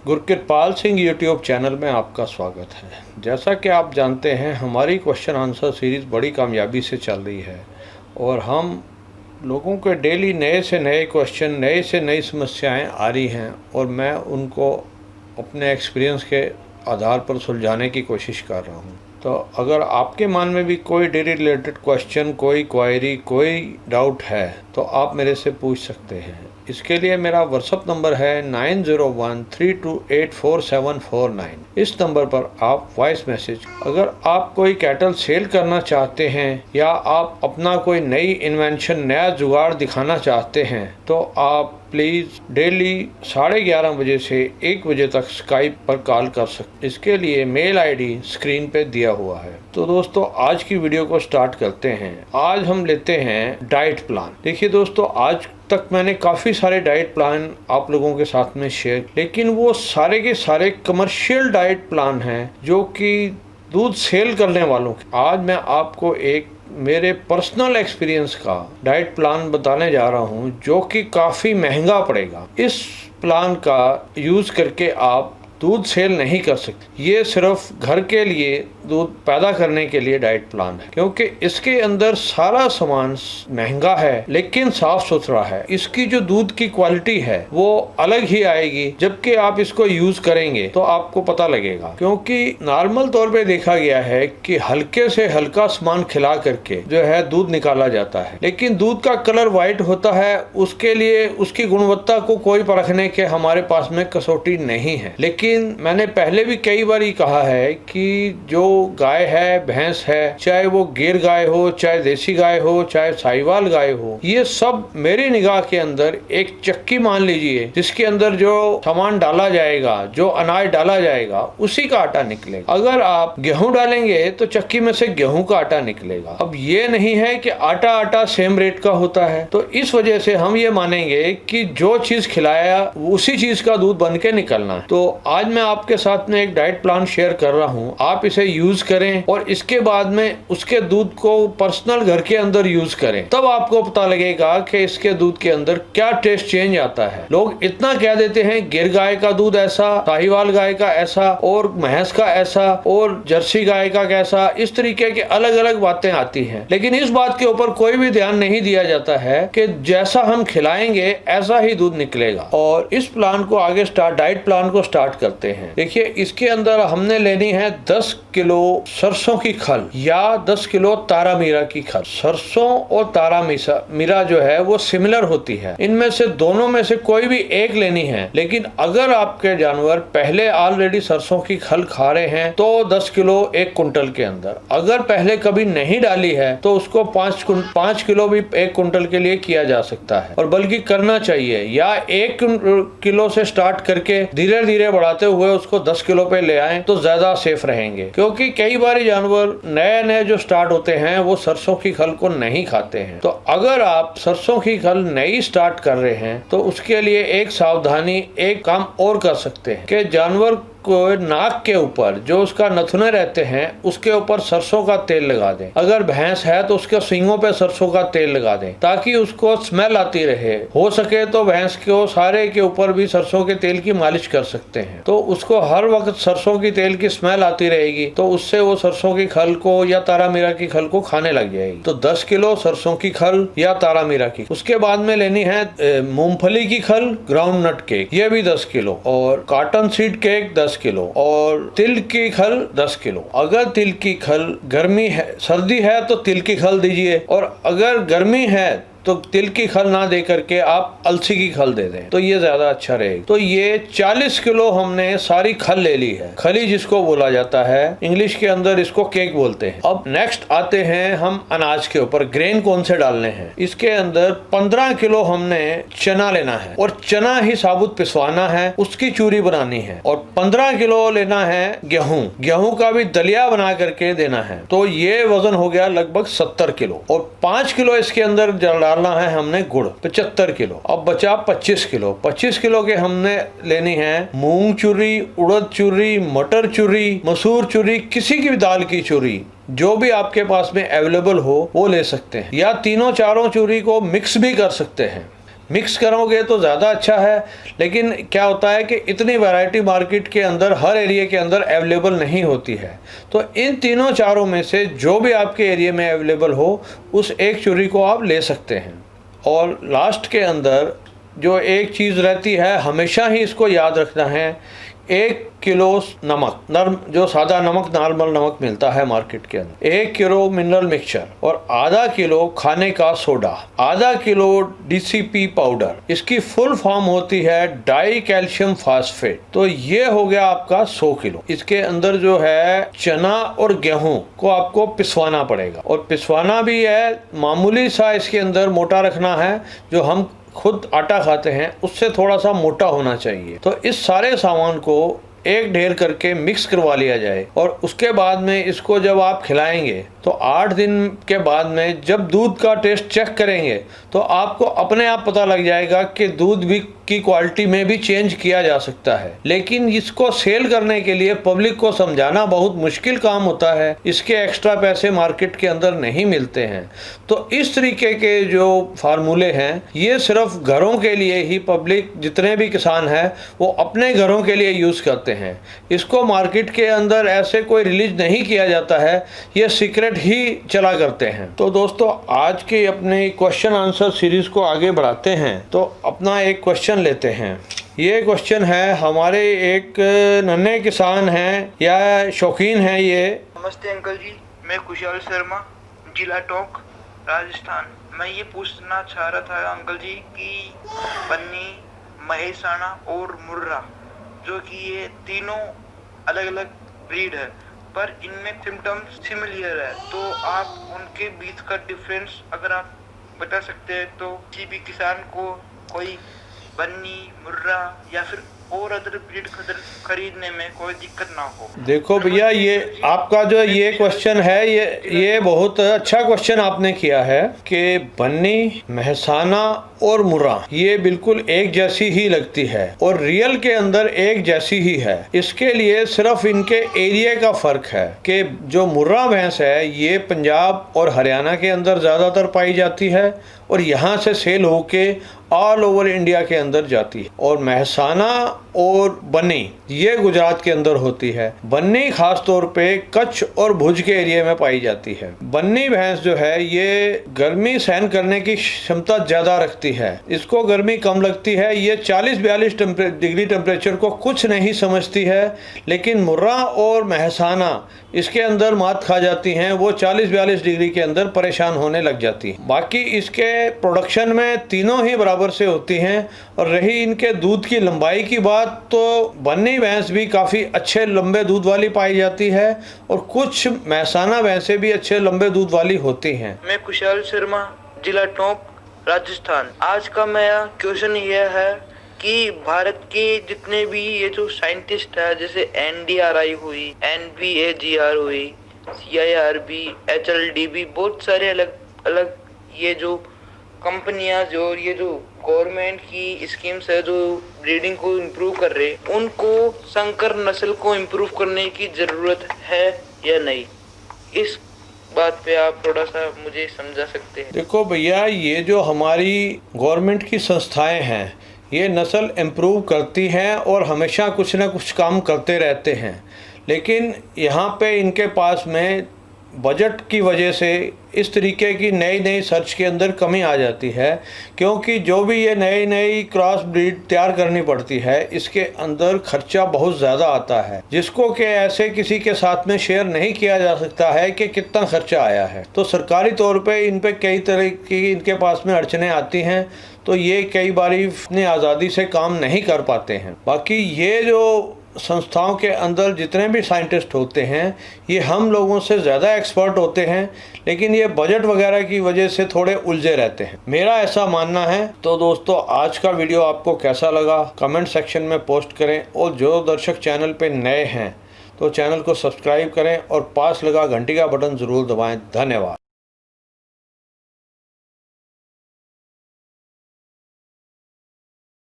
गुरकिरपाल Singh YouTube channel में आपका स्वागत है। जैसा कि आप जानते हैं, हमारी क्वेश्चन आंसर सीरीज़ बड़ी कामयाबी से चल रही है और हम लोगों के डेली नए से नए क्वेश्चन, नए से नई समस्याएं आ रही हैं और मैं उनको अपने एक्सपीरियंस के आधार पर सुलझाने की कोशिश कर रहा हूं। तो अगर आपके मन में भी कोई डेली रिलेटेड क्वेश्चन, कोई क्वायरी, कोई डाउट है तो आप मेरे से पूछ सकते हैं। इसके लिए मेरा व्हाट्सअप नंबर है 9013284749। इस नंबर पर आप वॉइस मैसेज, अगर आप कोई कैटल सेल करना चाहते हैं या आप अपना कोई नई इन्वेंशन, नया जुगाड़ दिखाना चाहते हैं तो आप प्लीज़ डेली 11:30 बजे से 1 बजे तक स्काइप पर कॉल कर सकते। इसके लिए मेल आईडी स्क्रीन पे दिया हुआ है। तो दोस्तों, आज की वीडियो को स्टार्ट करते हैं। आज हम लेते हैं डाइट प्लान। देखिए दोस्तों, आज तक मैंने काफ़ी सारे डाइट प्लान आप लोगों के साथ में शेयर, लेकिन वो सारे के सारे कमर्शियल डाइट प्लान हैं जो कि दूध सेल करने वालों के। आज मैं आपको एक मेरे पर्सनल एक्सपीरियंस का डाइट प्लान बताने जा रहा हूं जो कि काफ़ी महंगा पड़ेगा। इस प्लान का यूज़ करके आप दूध सेल नहीं कर सकते। ये सिर्फ घर के लिए दूध पैदा करने के लिए डाइट प्लान है, क्योंकि इसके अंदर सारा सामान महंगा है लेकिन साफ सुथरा है। इसकी जो दूध की क्वालिटी है वो अलग ही आएगी, जबकि आप इसको यूज करेंगे तो आपको पता लगेगा। क्योंकि नॉर्मल तौर पे देखा गया है कि हल्के से हल्का सामान खिला करके जो है दूध निकाला जाता है, लेकिन दूध का कलर व्हाइट होता है। उसके लिए उसकी गुणवत्ता को कोई परखने के हमारे पास में कसौटी नहीं है। लेकिन मैंने पहले भी कई बार कहा है कि जो गाय है, भैंस है, चाहे वो गिर गाय हो, चाहे देसी गाय हो, चाहे साहिवाल गाय हो, ये सब मेरी निगाह के अंदर एक चक्की मान लीजिए जिसके अंदर जो सामान डाला जाएगा, जो अनाज डाला जाएगा, उसी का आटा निकलेगा। अगर आप गेहूं डालेंगे तो चक्की में से गेहूं का आटा निकलेगा। अब ये नहीं है कि आटा आटा सेम रेट का होता है। तो इस वजह से हम ये मानेंगे कि जो चीज खिलाया उसी चीज का दूध बन के निकलना है। तो आज मैं आपके साथ में एक डाइट प्लान शेयर कर रहा हूँ। आप इसे यूज करें और इसके बाद में उसके दूध को पर्सनल घर के अंदर यूज करें, तब आपको पता लगेगा कि इसके दूध के अंदर क्या टेस्ट चेंज आता है। लोग इतना कह देते हैं गिर गाय का दूध ऐसा, साहिवाल गाय का ऐसा, और भैंस का ऐसा, और जर्सी गाय का कैसा, इस तरीके की अलग अलग बातें आती हैं। लेकिन इस बात के ऊपर कोई भी ध्यान नहीं दिया जाता है कि जैसा हम खिलाएंगे ऐसा ही दूध निकलेगा। और इस प्लान को आगे डाइट प्लान को स्टार्ट करते हैं। देखिए, इसके अंदर हमने लेनी है 10 किलो सरसों की खल या 10 किलो तारा मीरा की खल। सरसों और तारा मीरा जो है वो सिमिलर होती है। इनमें से दोनों में से कोई भी एक लेनी है। लेकिन अगर आपके जानवर पहले ऑलरेडी सरसों की खल खा रहे हैं तो 10 किलो 1 कुंटल के अंदर। अगर पहले कभी नहीं डाली है तो उसको 5 किलो भी 1 कुंटल के लिए किया जा सकता है, और बल्कि करना चाहिए। या 1 किलो से स्टार्ट करके धीरे धीरे बढ़ाते हुए उसको 10 किलो पे ले आए तो ज्यादा सेफ रहेंगे। क्योंकि कई बार जानवर नए जो स्टार्ट होते हैं वो सरसों की खल को नहीं खाते हैं। तो अगर आप सरसों की खल नई स्टार्ट कर रहे हैं तो उसके लिए एक सावधानी, एक काम और कर सकते हैं कि जानवर को नाक के ऊपर जो उसका नथुने रहते हैं उसके ऊपर सरसों का तेल लगा दें। अगर भैंस है तो उसके सींगों पे सरसों का तेल लगा दें ताकि उसको स्मेल आती रहे। हो सके तो भैंस को सारे के ऊपर भी सरसों के तेल की मालिश कर सकते हैं, तो उसको हर वक्त सरसों की तेल की स्मेल आती रहेगी। तो उससे वो सरसों की खल को या तारा मीरा की खल को खाने लग जाएगी। तो 10 किलो सरसों की खल या तारा मीरा की। उसके बाद में लेनी है मूंगफली की खल, ग्राउंड नट केक, ये भी 10 किलो, और कॉटन सीड केक 10 किलो, और तिल की खल 10 किलो। अगर तिल की खल गर्मी है, सर्दी है तो तिल की खल दीजिए, और अगर गर्मी है तो तिल की खल ना दे करके आप अलसी की खल दे दें तो ये ज्यादा अच्छा रहेगा। तो ये 40 किलो हमने सारी खल ले ली है। खली जिसको बोला जाता है, इंग्लिश के अंदर इसको केक बोलते हैं। अब नेक्स्ट आते हैं हम अनाज के ऊपर, ग्रेन कौन से डालने हैं। इसके अंदर 15 किलो हमने चना लेना है, और चना ही साबुत पिसवाना है, उसकी चूरी बनानी है। और 15 किलो लेना है गेहूं, गेहूं का भी दलिया बना करके देना है। तो ये वजन हो गया लगभग 70 किलो। और 5 किलो इसके अंदर डालना है हमने गुड़, 75 किलो। अब बचा 25 किलो। 25 किलो के हमने लेनी है मूंग चूरी, उड़द चूरी, मटर चूरी, मसूर चूरी, किसी की भी दाल की चूरी, जो भी आपके पास में अवेलेबल हो वो ले सकते हैं, या तीनों चारों चूरी को मिक्स भी कर सकते हैं। मिक्स करोगे तो ज़्यादा अच्छा है, लेकिन क्या होता है कि इतनी वैरायटी मार्केट के अंदर हर एरिया के अंदर अवेलेबल नहीं होती है। तो इन तीनों चारों में से जो भी आपके एरिया में अवेलेबल हो उस एक चुर्री को आप ले सकते हैं। और लास्ट के अंदर जो एक चीज़ रहती है, हमेशा ही इसको याद रखना है, 1 किलो नमक, नर्म जो सादा नमक नॉर्मल नमक मिलता है मार्केट के अंदर, 1 किलो मिनरल मिक्सचर और आधा किलो खाने का सोडा, आधा किलो DCP पाउडर, इसकी फुल फॉर्म होती है डाई कैल्शियम फास्फेट। तो ये हो गया आपका 100 किलो। इसके अंदर जो है चना और गेहूं को आपको पिसवाना पड़ेगा, और पिसवाना भी है मामूली सा, इसके अंदर मोटा रखना है, जो हम खुद आटा खाते हैं उससे थोड़ा सा मोटा होना चाहिए। तो इस सारे सामान को एक ढेर करके मिक्स करवा लिया जाए, और उसके बाद में इसको जब आप खिलाएंगे तो 8 दिन के बाद में जब दूध का टेस्ट चेक करेंगे तो आपको अपने आप पता लग जाएगा कि दूध भी की क्वालिटी में भी चेंज किया जा सकता है। लेकिन इसको सेल करने के लिए पब्लिक को समझाना बहुत मुश्किल काम होता है, इसके एक्स्ट्रा पैसे मार्केट के अंदर नहीं मिलते हैं। तो इस तरीके के जो फार्मूले हैं ये सिर्फ घरों के लिए ही, पब्लिक जितने भी किसान हैं वो अपने घरों के लिए यूज़ करते हैं। इसको मार्केट के अंदर ऐसे कोई रिलीज नहीं किया जाता है, ये सीक्रेट ही चला करते हैं। तो दोस्तों आज के अपने क्वेश्चन आंसर सीरीज को आगे बढ़ाते हैं, तो अपना एक क्वेश्चन लेते हैं। ये क्वेश्चन है, हमारे एक नन्हे किसान हैं या शौकीन हैं ये। नमस्ते अंकल जी, मैं खुशहाल शर्मा, जिला टोंक, राजस्थान। मैं ये पूछना चाह रहा था अंकल जी कि बन्नी, महेसाना और मुर्रा, जो कि ये तीनों अलग अलग ब्रीड है पर इनमें सिम्टम्स सिमिलर है, तो आप उनके बीच का डिफरेंस अगर आप बता सकते हैं तो किसी भी किसान को कोई बन्नी, मुर्रा या फिर और अदर ब्रीड खरीदने में कोई दिक्कत ना हो। देखो भैया, ये आपका जो ये क्वेश्चन है ये बहुत अच्छा क्वेश्चन आपने किया है कि बन्नी, मेहसाना और मुर्रा ये बिल्कुल एक जैसी ही लगती है और रियल के अंदर एक जैसी ही है। इसके लिए सिर्फ इनके एरिया का फर्क है कि जो मुर्रा भैंस है ये पंजाब और हरियाणा के अंदर ज़्यादातर पाई जाती है और यहाँ से सेल होके ऑल ओवर इंडिया के अंदर जाती है, और मेहसाना और बन्नी ये गुजरात के अंदर होती है। बन्नी खास तौर पे कच्छ और भुज के एरिया में पाई जाती है। बन्नी भैंस जो है ये गर्मी सहन करने की क्षमता ज़्यादा रखती है, इसको गर्मी कम लगती है, ये 40-42 डिग्री टेम्परेचर को कुछ नहीं समझती है। लेकिन मुर्रा और मेहसाना इसके अंदर मात खा जाती हैं, वो 40-42 डिग्री के अंदर परेशान होने लग जाती है। बाकी इसके प्रोडक्शन में तीनों ही बराबर से होती हैं। और रही इनके दूध की लंबाई की बात, तो बन्नी भैंस भी काफ़ी अच्छे लंबे दूध वाली पाई जाती है और कुछ मेहसाना भैंसें भी अच्छे लंबे दूध वाली होती हैं। मैं खुशहाल शर्मा, जिला टोंक, राजस्थान। आज का मेरा क्वेश्चन यह है कि भारत के जितने भी ये जो साइंटिस्ट है, जैसे NDRI हुई, NVAGR हुई, CIRB, HLDB, बहुत सारे अलग अलग ये जो कंपनियां जो ये जो गवर्नमेंट की स्कीम्स है जो ब्रीडिंग को इम्प्रूव कर रहे, उनको संकर नस्ल को इम्प्रूव करने की जरूरत है या नहीं, इस बात पे आप थोड़ा सा मुझे समझा सकते हैं। देखो भैया, ये जो हमारी गवर्नमेंट की संस्थाएं हैं ये नस्ल इम्प्रूव करती हैं और हमेशा कुछ ना कुछ काम करते रहते हैं, लेकिन यहाँ पे इनके पास में बजट की वजह से इस तरीके की नई नई सर्च के अंदर कमी आ जाती है, क्योंकि जो भी ये नई नई क्रॉस ब्रीड तैयार करनी पड़ती है इसके अंदर खर्चा बहुत ज़्यादा आता है, जिसको कि ऐसे किसी के साथ में शेयर नहीं किया जा सकता है कि कितना खर्चा आया है। तो सरकारी तौर पे इन पे कई तरह की इनके पास में अड़चनें आती हैं, तो ये कई बारी अपनी आज़ादी से काम नहीं कर पाते हैं। बाकी ये जो संस्थाओं के अंदर जितने भी साइंटिस्ट होते हैं ये हम लोगों से ज़्यादा एक्सपर्ट होते हैं, लेकिन ये बजट वगैरह की वजह से थोड़े उलझे रहते हैं, मेरा ऐसा मानना है। तो दोस्तों आज का वीडियो आपको कैसा लगा कमेंट सेक्शन में पोस्ट करें, और जो दर्शक चैनल पे नए हैं तो चैनल को सब्सक्राइब करें और पास लगा घंटी का बटन ज़रूर दबाएं। धन्यवाद।